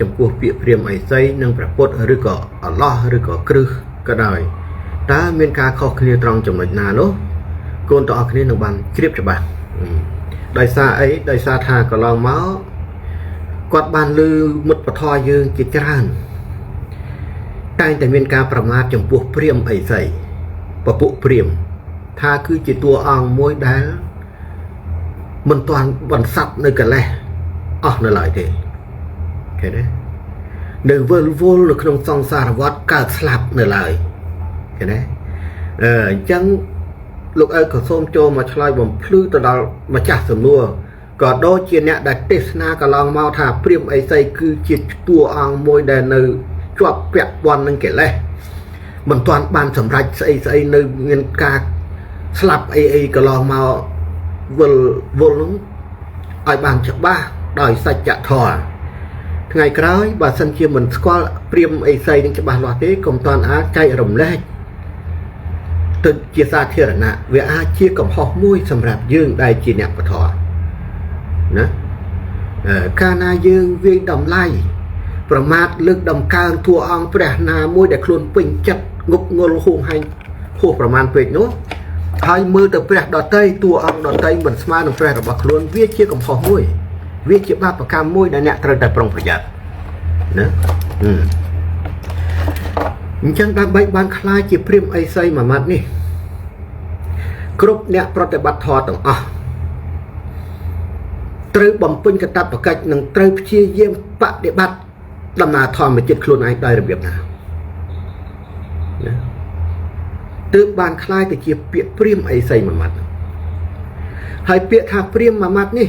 ចំពោះពាក្យព្រាហ្មណ៍អីសីនិងព្រះពុទ្ធឬក៏អល់ឡោះឬក៏គ្រឹះក៏ដោយតើមានការខុសគ្នាត្រង់ចំណុចណានោះកូនទាំងអស់គ្នានឹងបានជ្រាបច្បាស់ដោយសារអីដោយសារថាកន្លងមកគាត់បានឮមុតពធយើងជាច្រើនតែងតែមានការប្រមាថចំពោះព្រាហ្មណ៍អីសីពពុះព្រាហ្មណ៍ថាគឺជាតួអង្គមួយដែលមិនទាន់បន្សត់នៅកលេសអស់នៅឡើយទេឃើញទេនៅវិលវល់នៅក្នុងសង្សារវដ្តកើតស្លាប់នៅឡើយឃើញទេអញ្ចឹងលោកអើក៏សូមចូលមកឆ្លើយបំភ្លឺទៅដល់ម្ចាស់សំណួរក៏ដូចជាអ្នកដែលទេសនាកន្លងមកថាព្រាហ្មណ៍អីសីគឺជាតួអង្គមួយដែលនៅជាប់ពាក់ព័ន្ធនឹងកិលេសមិនទាន់បានសម្រេចស្អីនៅមានការស្លាប់អីកន្លងមកវល់នឹងឲ្យបានច្បាស់ដោយសច្ចធម៌ថ្ងៃក្រោយបើសិនជាមិនស្គាល់ព្រាហ្មណ៍អីសីនឹងច្បាស់លាស់ទេកុំតាន់អាចចែករំលែកទៅជាសាធារណៈវាអាចជាកំហុសមួយសម្រាប់យើងដែលជាអ្នកពធណាកាលណាយើងវាយតម្លៃប្រមាថលើកដំកើងតួអង្គព្រះណាមួយដែលខ្លួនពេញចិត្តងប់ងល់ហួងហែងហួសប្រមាណពេកនោះហើយមើលទៅព្រះដតីតួអង្គដតីមិនស្មើនឹងព្រះរបស់ខ្លួនវាជាកំហុសមួយវាជាបាបកម្មមួយដែលអ្នកត្រូវតែប្រុងប្រយ័ត្នណាអញ្ចឹងដើម្បីបានខ្លាយជាព្រាហ្មណ៍អីសីមួយម៉ាត់នេះគ្រប់អ្នកប្រតិបត្តិធម៌ទាំងអស់ត្រូវបំពេញកាតព្វកិច្ចនិងត្រូវព្យាយាមបដិបត្តិដំណើរធម្មជាតិខ្លួនឯងដោយរបៀបណាទើបបានខ្លាយទៅជាពាក្យព្រាហ្មណ៍អីសីមួយម៉ាត់ហើយពាក្យថាព្រាហ្មណ៍មួយម៉ាត់នេះ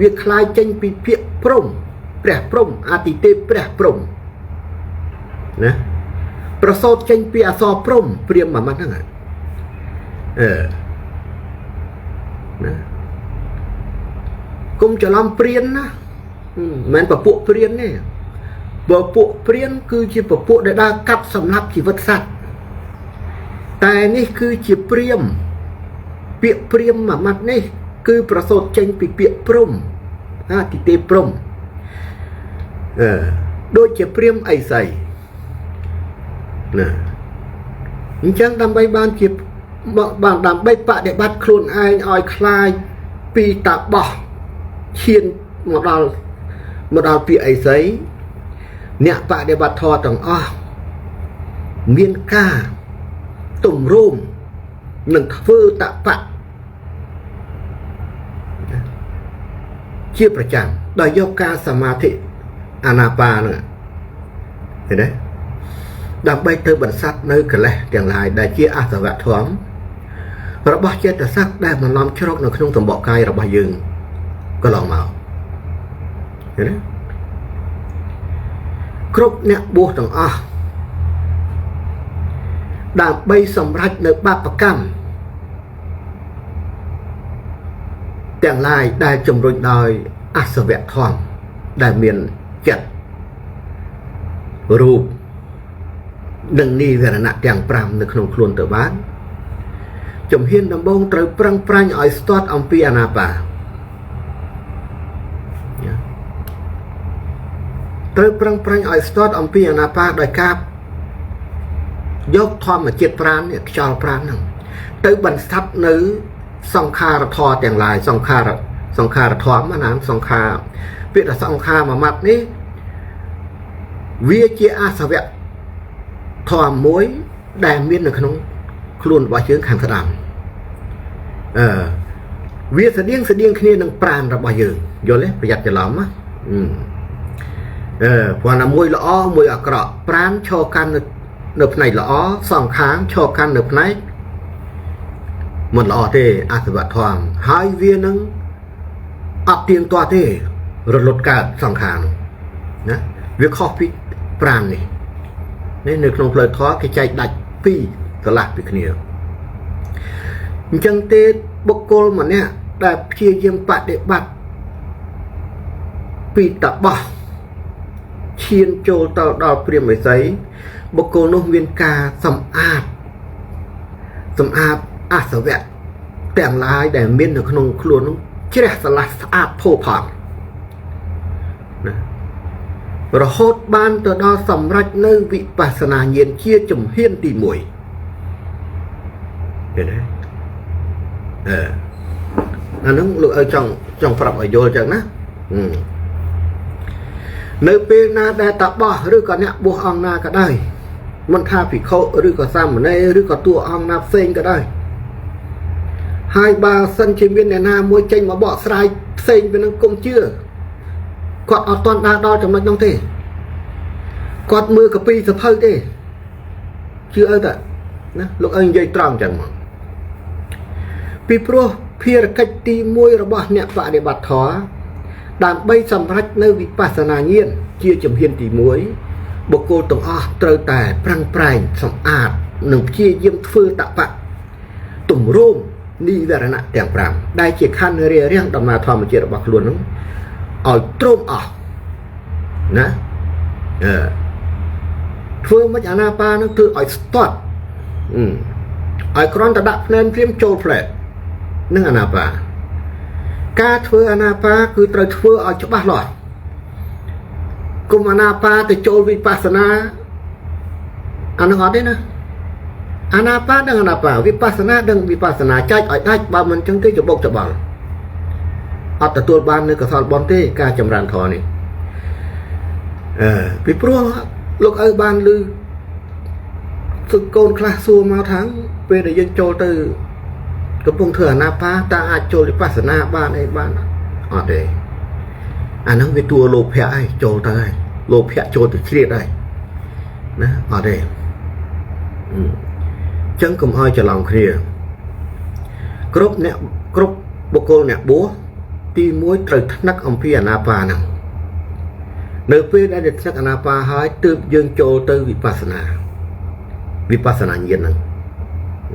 វាខ្លាយចេញពីពាក្យព្រំព្រះព្រំអាទិទេពព្រះព្រំណាប្រសូតចេញពីអក្សរព្រំព្រាហ្មណ៍មួយម៉ាត់ហ្នឹងណាគុំច្រឡំព្រានណាមិនមែនពពួកព្រានទេពពួកព្រានគឺជាពពួកដែលដើរកាប់សម្លាប់ជីវិតសត្វតែនេះគឺជាព្រាហ្មណ៍ពាក្យព្រាហ្មណ៍មួយម៉ាត់នេះគឺប្រសូតចេញពីពាក្យព្រំអាទិទេពព្រំដូចជាព្រាហ្មណ៍អីសីណាអញ្ចឹងដើម្បីបានជាដើម្បីបដិបត្តិខ្លួនឯងឲ្យคลายពីតាបោះឈានមកដល់ពាក្យអីសីអ្នកបដិបត្តិធម៌ទាំងអស់មានការទម្រង់នឹងធ្វើតបៈជាប្រចាំដោយយកការសមាធិអាណាបាហ្នឹងឃើញទេដើម្បីទៅបន្សាត់នៅកិលេសទាំងឡាយដែលជាអសវធម៌របស់ចេតសិកដែលបន្លំជ្រកនៅក្នុងសម្បកកាយរបស់យើងកន្លងមកឃើញទេគ្រប់អ្នកបួសទាំងអស់ដើម្បីសម្រេចនៅបាបកម្មទាំងឡាយដែលជំរុញដោយអសវធម៌ដែលមានចិត្តរូបនិងនិវរណៈទាំង5នៅក្នុងខ្លួនទៅបានជំហានដំបូងត្រូវប្រឹងប្រែងឲ្យស្ទាត់អំពីអាណាបាត្រូវប្រឹងប្រែងឲ្យស្ទាត់អំពីអាណាបាដោយការយកធម្មជាតិប្រាណនេះខ្យល់ប្រាណហ្នឹងទៅបន្សាប់នៅសង្ខារធម៌ទាំងឡាយសង្ខារធម៌ណាសង្ខារពាក្យថាសង្ខារមួយម៉ាត់នេះវាជាអសវៈធម៌មួយដែលមាននៅក្នុងខ្លួនរបស់យើងខាងស្ដាំវាស្តៀងគ្នានឹងប្រាណរបស់យើងយល់ទេប្រយ័ត្នច្រឡំណាព្រោះណាមួយល្អមួយអាក្រក់ប្រាណឈរកាន់នៅផ្នែកល្អសងខាងឈរកាន់នៅផ្នែកមិនល្អទេអសវធម៌ហើយវានឹងអត់ទៀងទាត់ទេរលត់កើតសងខាងណាវាខុសពីប្រាណនេះនៅក្នុងផ្លូវធម៌គេចែកដាច់ពីរកន្លះពីគ្នាអញ្ចឹងទេបុគ្គលម្នាក់ដែលព្យាយាមបដិបត្តិពីតបោះឈានចូលទៅដល់ព្រាហ្មណ៍ឥសីបុគ្គលនោះមានការសម្អាតអសវៈទាំងឡាយដែលមាននៅក្នុងខ្លួននោះជ្រះស្រឡះស្អាតផូរផង់ណា រហូតបានទៅដល់សម្រេចនៅវិបស្សនាញាណជាជំហានទី1ឃើញទេអាហ្នឹងលោកឲ្យចង់ប្រាប់ឲ្យយល់ចឹងណានៅពេលណាដែលតាបោះឬក៏អ្នកបួសអង្គណាក៏ដោយមិនថាភិក្ខុឬក៏សាមណេរឬក៏តួអង្គណាផ្សេងក៏ដោយហើយបើសិនជាមានអ្នកណាមួយចេញមកបកស្រាយផ្សេងពីនឹងគុំជឿគាត់អត់ទាន់ដល់ចំណុចនោះទេគាត់មើលកពីសភៅទេជឿអើតណាលោកឲ្យនិយាយត្រង់ចឹងមកពីព្រោះភារកិច្ចទី1របស់អ្នកបដិបត្តិធម៌ដើម្បីសម្រេចនៅវិបស្សនាញាណជាជំហានទី1បុគ្គលទាំងអស់ត្រូវតែប្រឹងប្រែងសម្អាតនិងព្យាយាមធ្វើតបៈទម្រង់និវរណៈទាំង5ដែលជាខណ្ឌរារាំងដំណើរធម្មជាតិរបស់ខ្លួននឹងឲ្យទ្រង់អស់ណាធ្វើមិនអាណាបានឹងធ្វើឲ្យស្ទាត់ឲ្យគ្រាន់តែដាក់ភ្នែនព្រាមចូលផ្លែតនឹងអាណាបាការធ្វើអាណាបាគឺត្រូវធ្វើឲ្យច្បាស់លាស់គុំអាណាបាទៅចូលវិបស្សនាអានឹងអត់ទេណាអាណាបាដឹងអាណាបាវិបស្សនាដឹងវិបស្សនាចែកឲ្យដាច់បើមិនចឹងទេច្បុកច្បល់អត់ទទួលបាននៅកសលបនទេការចម្រើនធម៌នេះពីព្រោះលោកឪបានឮសុកូនខ្លះសួរមកថាពេលដែលយើងចូលទៅកំពុងធ្វើអាណាបាតើអាចចូលវិបស្សនាបានអីបានអត់ទេអាហ្នឹងវាតួលោភៈហើយចូលទៅហើយលោភៈចូលទៅជ្រៀតហើយណាអត់ទេចឹងកុំឲ្យច្រឡំគ្នាគ្រប់បុគ្គលអ្នកបួសទី1ត្រូវថ្នឹកអំពីអាណាបាហ្នឹងនៅពេលដែលថ្នឹកអាណាបាហើយទើបយើងចូលទៅវិបស្សនាញាណហ្នឹង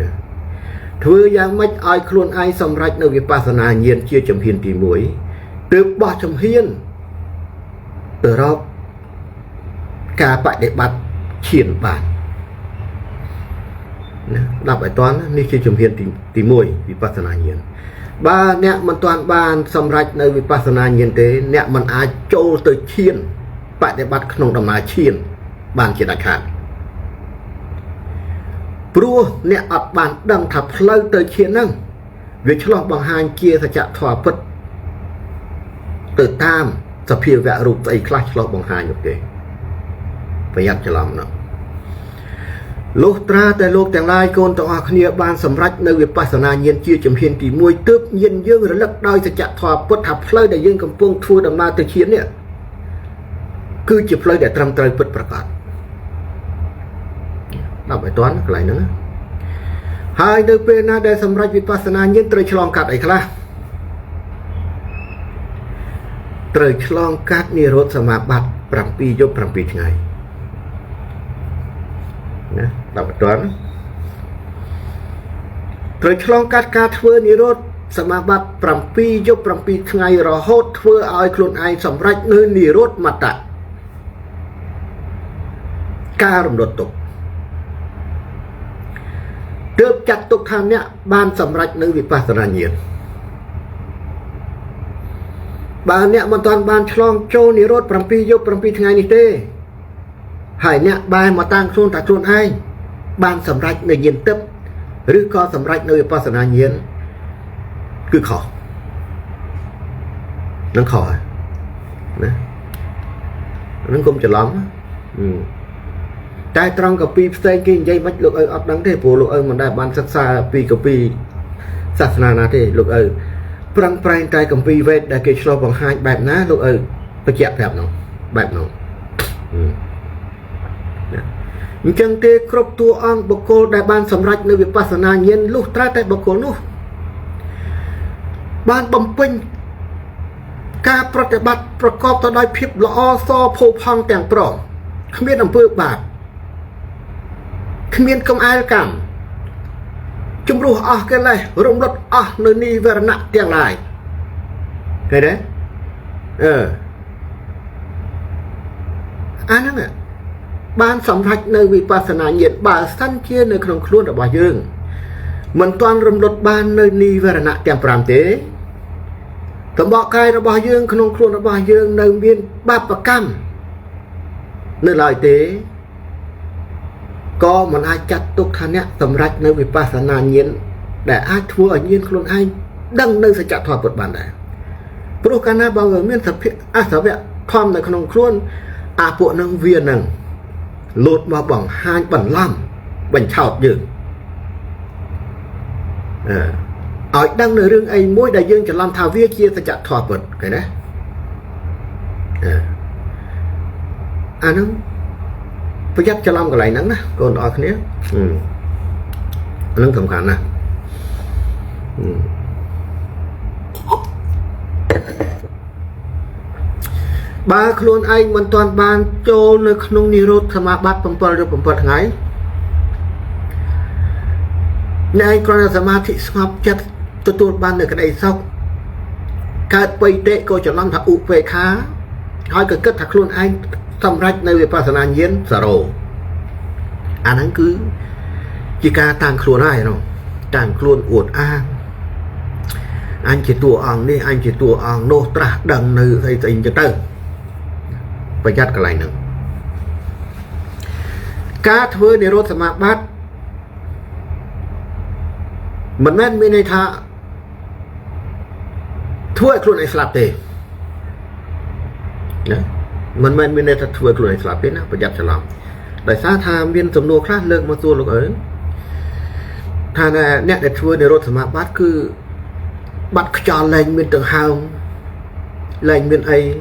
ណាធ្វើយ៉ាងម៉េចឲ្យខ្លួនឯងសម្រេចនៅវិបស្សនាញាណជាជំហានទី1ទើបបោះជំហានទៅរកការបដិបត្តិឈានបានណាដល់ឲ្យតាន់នេះជាជំហានទី1វិបស្សនាញាណបើអ្នកមិនទាន់បានសម្រេចនៅវិបស្សនាញាណទេអ្នកមិនអាចចូលទៅឈានបដិបត្តិក្នុងដំណើរឈានបានជាដាច់ខាតព្រោះអ្នកអត់បានដឹងថាផ្លូវទៅឈានហ្នឹងវាឆ្លោះបង្ហាញជាសច្ចធម៌ពិតទៅតាមសភាវៈរូបស្អីខ្លះឆ្លោះបង្ហាញនោះទេប្រយ័ត្នច្រឡំណាស់លុះត្រាតែលោកទាំងឡាយកូនទាំងអស់គ្នាបានសម្រេចនៅវិបស្សនាញាណជាជំហានទី1ទើបញាណយើងរលឹកដោយសច្ចធម៌ពិតថាផ្លូវដែលយើងកំពុងធ្វើដំណើរទៅឈាននេះគឺជាផ្លូវដែលត្រឹមត្រូវពិតប្រាកដដល់ឲ្យតាន់កន្លែងហ្នឹងហើយនៅពេលណាដែលសម្រេចវិបស្សនាញាណត្រូវឆ្លងកាត់អីខ្លះត្រូវឆ្លងកាត់និរោធសមាបត្តិ7យប់7ថ្ងៃណាដល់ឲ្យតាន់ត្រូវឆ្លងកាត់ការធ្វើនិរោធសមាបត្តិ7យប់7ថ្ងៃរហូតធ្វើឲ្យខ្លួនឯងសម្រេចនៅនិរោធមត្តៈការរំលត់ទុក្ខទើបចាត់ទុកថាអ្នកបានសម្រេចនៅវិបស្សនាញាណបើអ្នកមិនទាន់បានឆ្លងចូលនិរោធ7យប់7ថ្ងៃនេះទេហើយអ្នកបែរមកតាំងខ្លួនតែខ្លួនឯងបានសម្រេចនៅញាណទឹកឬក៏សម្រេចនៅវិបស្សនាញាណគឺខុសនឹងខុសណានឹងកុំច្រឡំតែត្រង់កពីផ្សេងគេនិយាយមិនលោកឪអត់ដឹងទេព្រោះលោកឪមិនដែលបានសិក្សាពីកពីសាសនាណាទេលោកឪប្រឹងប្រែងតែកពីវេទដែលគេឆ្លុះបង្ហាញបែបណាលោកឪបញ្ជាក់ប្រាប់នោះបែបនោះអញ្ចឹងទេគ្រប់តួអង្គបុគ្គលដែលបានសម្រេចនៅវិបស្សនាញាណលុះត្រាតែបុគ្គលនោះបានបំពេញការប្រតិបត្តិប្រកបទៅដោយភាពល្អសផូរផង់ទាំងព្រមគ្មានអំពើបាបគ្មានកំអែលកម្មជំរុះអស់កិលេសរំលត់អស់នៅនិវរណៈទាំងឡាយឃើញទេអាហ្នឹងបានសម្រេចនៅវិបស្សនាញាណបើសិនជានៅក្នុងខ្លួនរបស់យើងមិនទាន់រំលត់បាននៅនិវរណៈទាំង5ទេតំបកកាយរបស់យើងក្នុងខ្លួនរបស់យើងនៅមានបាបកម្ម nơi lại thế có một ai chặt tục thà nè tầm rạch nơi vipassana nhiên để ai thua ở nhiên luôn ai đăng nơi sẽ chặt thọ bột bàn này Prokana bao giờ miễn thập sao vậy thom này không luôn bộ năng viên năng lột vào bằng hai bản làm bánh chảo dừng ở đăng nơi rừng ấy mỗi đại dương chỉ làm thảo viết chia sẽ chặt thọ bột cái đấy nó phải dắt cho làm cái này nắng đó còn ở cái này nắng thầm khả nè ba khuôn anh mình toàn ban cho nơi không đi rốt tham gia bắt bấm bật được bấm bật ngay này còn là tham gia thị sập chặt tôi ban được cái này sau cái bây tệ cô cho làm thằng về khá hỏi cái kết thật luôn anh tâm rách nơi về Vipassana nhiên sở đồ anh cứ chỉ ca tăng khuôn ai không tăng khuôn uột anh chỉ tua ăn đi anh chỉ tua ăn nô tra đằng nơi thầy tình cho tơ phải dắt cái này nữa cá thưa để rốt mà bát mình men bên này tha thua khuôn này slap tê mình men bên này thật thua khuôn này slap tê phải dắt cho làm đại sa tham viên sầm nô khác lợn mà tua lúc ấy thà nè nè để thua để rốt mà bát cứ bắt cho lên bên tầng hào lên bên ấy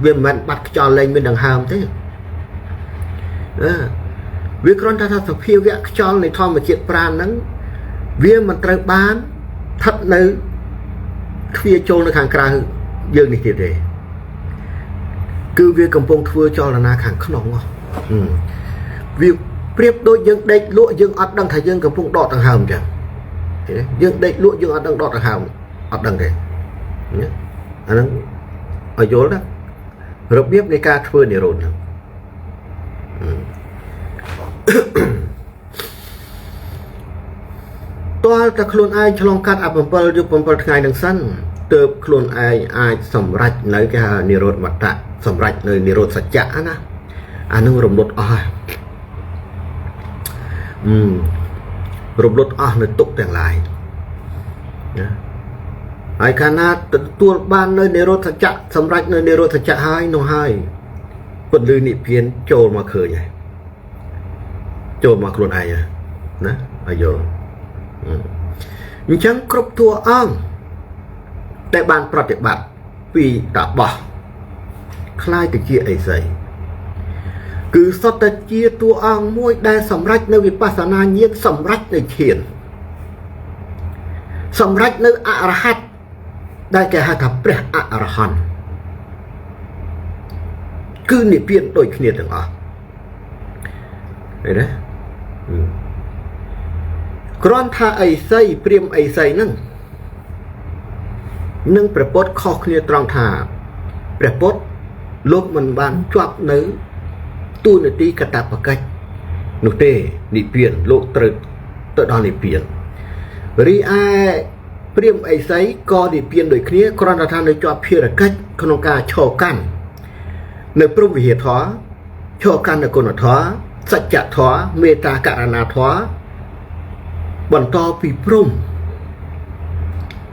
viên mình bắt cho lên bên tầng hào thế việc con ta thật phiêu vẽ cho này thò một chiếc pran nắng viên mình trời bán thật nữ phía châu nó hàng cài dương này thì cứ việc cầm bông thua cho là na hàng khăn nóng việc tiếp đôi dương đây lụa dương ắt đang thấy dương cầm bông đỏ tầng hào chẳng dương đây lụa dương ắt đang đỏ tầng hào ở đằng này anh ở chỗ đó rồi biết cái ca thưa để rồi tôi ta luôn ai cho long cắt áp bấm được bấm ngày đằng sân từ luôn ai sầm rạch nơi cái nề rột mặt tạ sầm rạch nơi nề rột sạch chả na anh nó rồng đột rồng đột nơi tục tiền lại ai khả năng tua ban nơi nề rột sạch chả sầm rạch nơi nề rột sạch chả hai nó hai quân lư nị phiến trồi mà khởi vậy trồi mà luôn ai à nè ai vô chẳng cướp thua ông tại bàn project bạc vì đã bỏ khai từ chia ấy dày cứ so ta chia thua ông môi đa sầm rách nơi Vipassana nhiên sầm rách nơi thiền sầm rách nơi Arahat đại cái hai thập bẹt Arahan cứ niệm phiền đổi kia từng ở đấy con tha ấy xây priêm ấy xây nâng prepot khó kia tròn thà prepot lúc mình bán chọc nữ tu nữ tí cả tạp vào cách nụ tê nị biển lộ tự đo nị biển ri ai priêm ấy xây co nị biển đổi kia con tha nơi chọc phía là cách con ca cho căn nơi prôm vì hiệt thó cho căn là con thó sạch chặt thó meta karana thó bọn to bị prom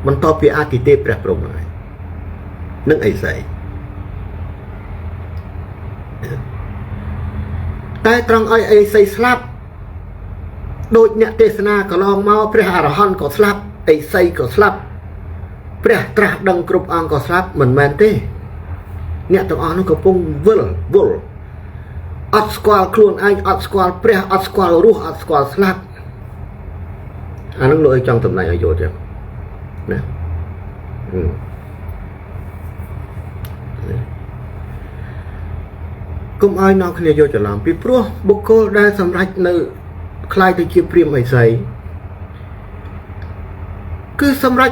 bọn to bị akite bẹt prom này nâng ấy dậy tai trong ấy xây slap đôi nhẹ tesna có long mau pre arahan có slap ấy xây có slap pre tra đằng group ang có slap mình men thế nhẹ trong nó có pung vul at squal clone anh at squal pre at squal ruh at squal slap anh nó lôi trong tầm này ở chỗ chưa nè cũng ai nó khi vô cho làm vì pro bốc cô đa sầm rách nơi khai từ chiếc phim mày xây cứ sầm rách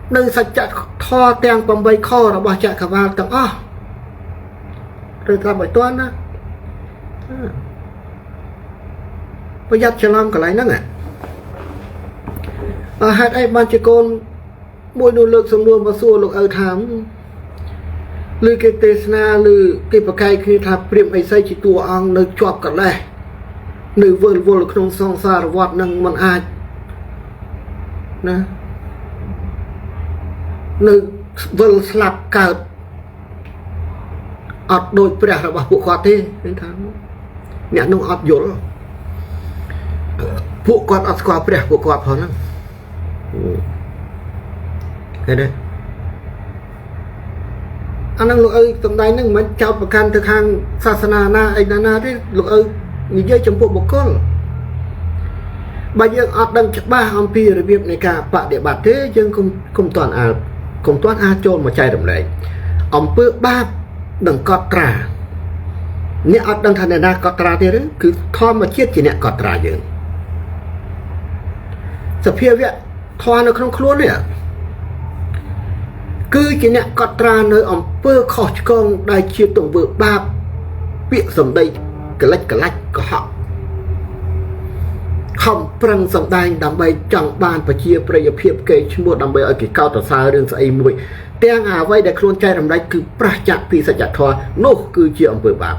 nơi sạch chặt tho teng bầm bay kho là bao chạy cả vào tầng rồi làm bài toán á bây giờ cho làm cái này nữa nè hạt ai ban chỉ con môi nô lực sầm luôn và xua lục ở thám ឬគេទេសនាឬគេប្រកែកគ្នាថាព្រាមអីសីជាតួអង្គនៅជាប់កលេសនៅវិលវល់ក្នុងសង្សារវដ្តនឹងមិនអាចណានៅវិលស្លាប់កើតអត់ដូចព្រះរបស់ពួកគាត់ទេឃើញថាអ្នកនោះអត់យល់ពួកគាត់អត់ស្គាល់ព្រះពួកគាត់ផងហ្នឹងឃើញទេអានឹងលោកអើយសំដែងហ្នឹងមិនចោតប្រកាន់ទៅខាងសាសនាណាអីណាទេលោកអើយនិយាយចំពោះបុគ្គលបើយើងអត់ដឹងច្បាស់អំពីរបៀបនៃការបដិបត្តិទេយើងគុំតាន់អាចចូលមកចែករំលែកអំពើបាបនឹងកត់ត្រាអ្នកអត់ដឹងថាអ្នកណាកត់ត្រាទេឬគឺធម្មជាតិជាអ្នកកត់ត្រាយើងសភាវៈធម៌នៅក្នុងខ្លួននេះគឺជាអ្នកកត់ត្រានៅអំពើខុសឆ្គងដែលជាទង្វើបាបពាក្យសម្ដីកលិចកលាច់កុហកខំប្រឹងសម្ដែងដើម្បីចង់បានប្រជាប្រិយភាពគេឈ្មោះដើម្បីឲ្យគេកោតសរសើររឿងស្អីមួយទាំងអ្វីដែលខ្លួនចែករំលែកគឺប្រឆាចពីសច្ចធម៌នោះគឺជាអំពើបាប